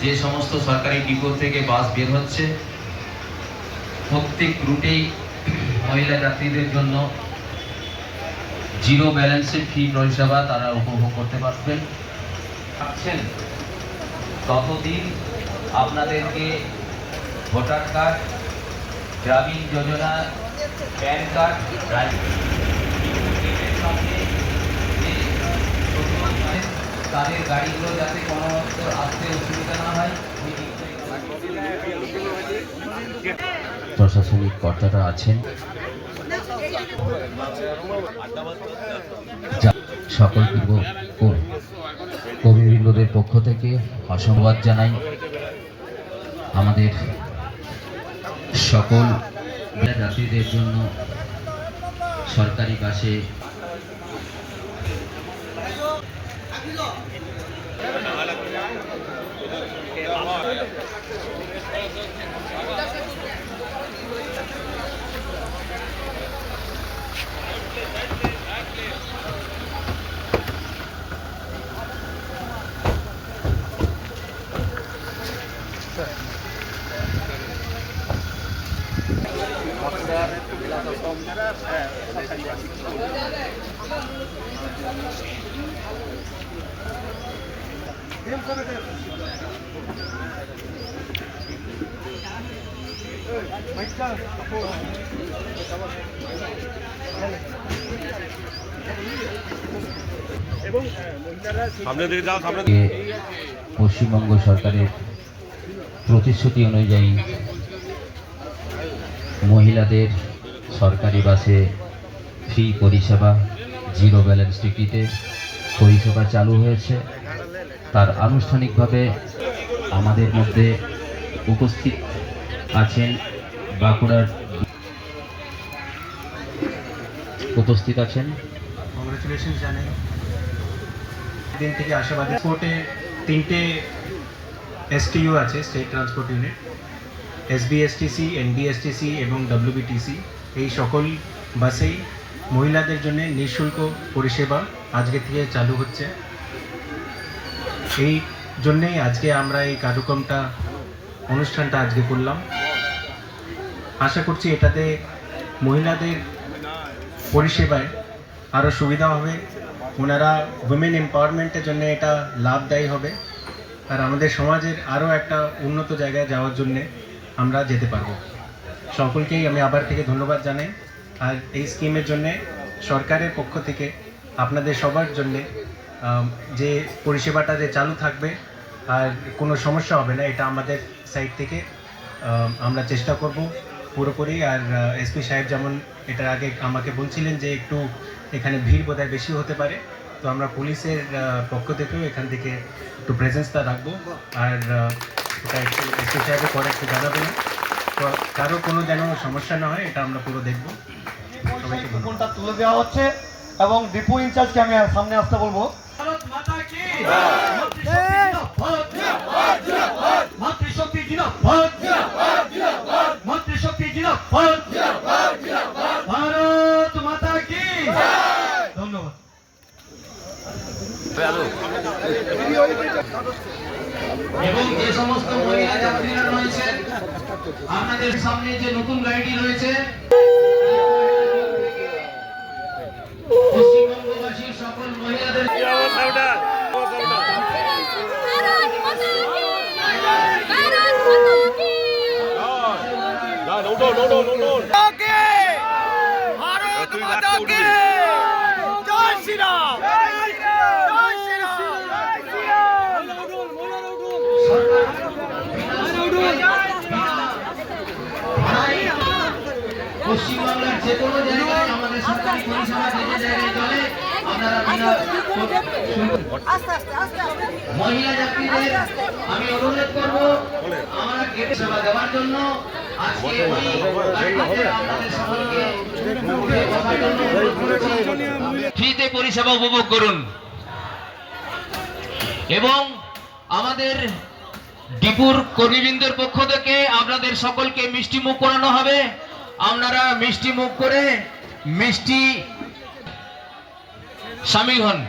যে সমস্ত সরকারি ডিপো থেকে বাস বের হচ্ছে প্রত্যেক রুটেই মহিলা যাত্রীদের জন্য জিরো ব্যালেন্সের ফি পরিষেবা তারা উপভোগ করতে পারবেন। ততদিন আপনাদেরকে ভোটার কার্ড, গ্রামীণ যোজনা, প্যান কার্ড, তাদের গাড়িগুলো যাতে কোনো আসতে অসুবিধা না হয়। প্রশাসনিক কর্তারা আছেন, সকল কর্মীবৃন্দদের পক্ষ থেকে অসংবাদ জানাই। আমাদের সকল যাত্রীদের জন্য সরকারি বাসে পশ্চিমবঙ্গ সরকারের প্রতিশ্রুতি অনুযায়ী মহিলাদের সরকারি বাসে ফ্রি পরিষেবা, জিরো ব্যালেন্স টিকিটে পরিষেবা চালু হয়েছে। তার আনুষ্ঠানিকভাবে আমাদের মধ্যে উপস্থিত আছেন বাঁকুড়ার কংগ্রেচুলেশন জানাই। দিন থেকে আশাবাদী কোর্টে 3টে STU আছে, state transport unit, SBSTC, NBSTC এবং WBTC। এই সকল বাসেই মহিলাদের জন্য নিঃশুল্ক পরিষেবা আজকে থেকে চালু হচ্ছে। এই জন্যেই আজকে আমরা এই কার্যক্রমটা অনুষ্ঠানটা আজকে করলাম। আশা করছি এটাতে মহিলাদের পরিষেবায় আরও সুবিধা হবে, ওনারা উইমেন এম্পাওয়ারমেন্টের জন্য এটা লাভদায়ী হবে, আর আমাদের সমাজের আরও একটা উন্নত জায়গায় যাওয়ার জন্যে আমরা যেতে পারবো। সকলকেই আমি আবার থেকে ধন্যবাদ জানাই। আর এই স্কিমের জন্যে সরকারের পক্ষ থেকে আপনাদের সবার জন্যে যে পরিষেবাটা যে চালু থাকবে আর কোনো সমস্যা হবে না, এটা আমাদের সাইড থেকে আমরা চেষ্টা করব পুরোপুরি। আর এসপি সাহেব যেমন এটার আগে আমাকে বলছিলেন যে একটু এখানে ভিড় বোধহয় বেশি হতে পারে, তো আমরা পুলিশের পক্ষ থেকেও এখান থেকে একটু প্রেজেন্সটা রাখবো। আর এটা একটু এসপি সাহেবের পরে একটু জানাবেন, তো কারো কোনো যেন সমস্যা না হয়, এটা আমরা পুরো দেখবো। সবাইকে ফোনটা তুলে দেওয়া হচ্ছে এবং ডিপো ইনচার্জকে আমি সামনে আসতে বলবো। ধন্যবাদ। এবং যে সমস্ত মহিলা যাত্রীরা রয়েছে, আপনাদের সামনে যে নতুন গাড়িটি রয়েছে, পশ্চিমবঙ্গবাসীর সকল মহিলাদের পশ্চিমবাংলার যে কোনো জায়গায় আমাদের সরকারি পরিষেবা যে জায়গায় চলে, আপনারা মহিলা যাত্রীদের আমি অনুরোধ করব আমরা গেটে সেবা দেওয়ার জন্য। আজকে ফ্রিতে পরিষেবা উপভোগ করুন এবং আমাদের ডিপুর কর্মীবৃন্দের পক্ষ থেকে আপনাদের সকলকে মিষ্টি মুখ করানো হবে। আপনারা মিষ্টি মুখ করে মিষ্টি সামিল হন।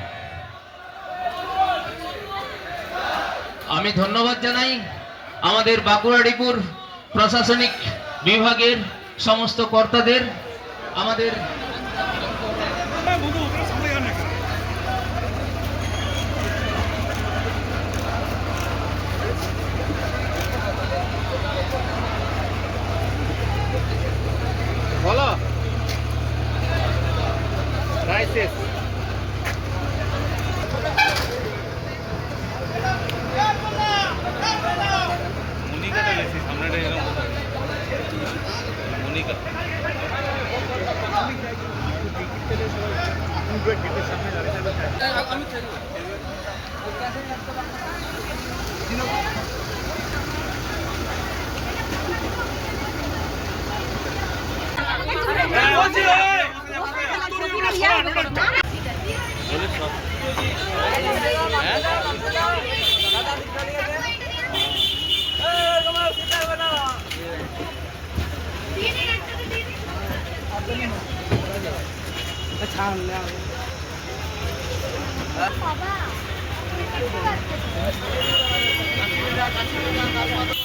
আমি ধন্যবাদ জানাই আমাদের বাঁকুড়া ডিপুর প্রশাসনিক বিভাগের সমস্ত কর্তাদের, আমাদের বলো রাইসেস মনিকাটা গেছি সামনেটা এরকম মনিকা বাবা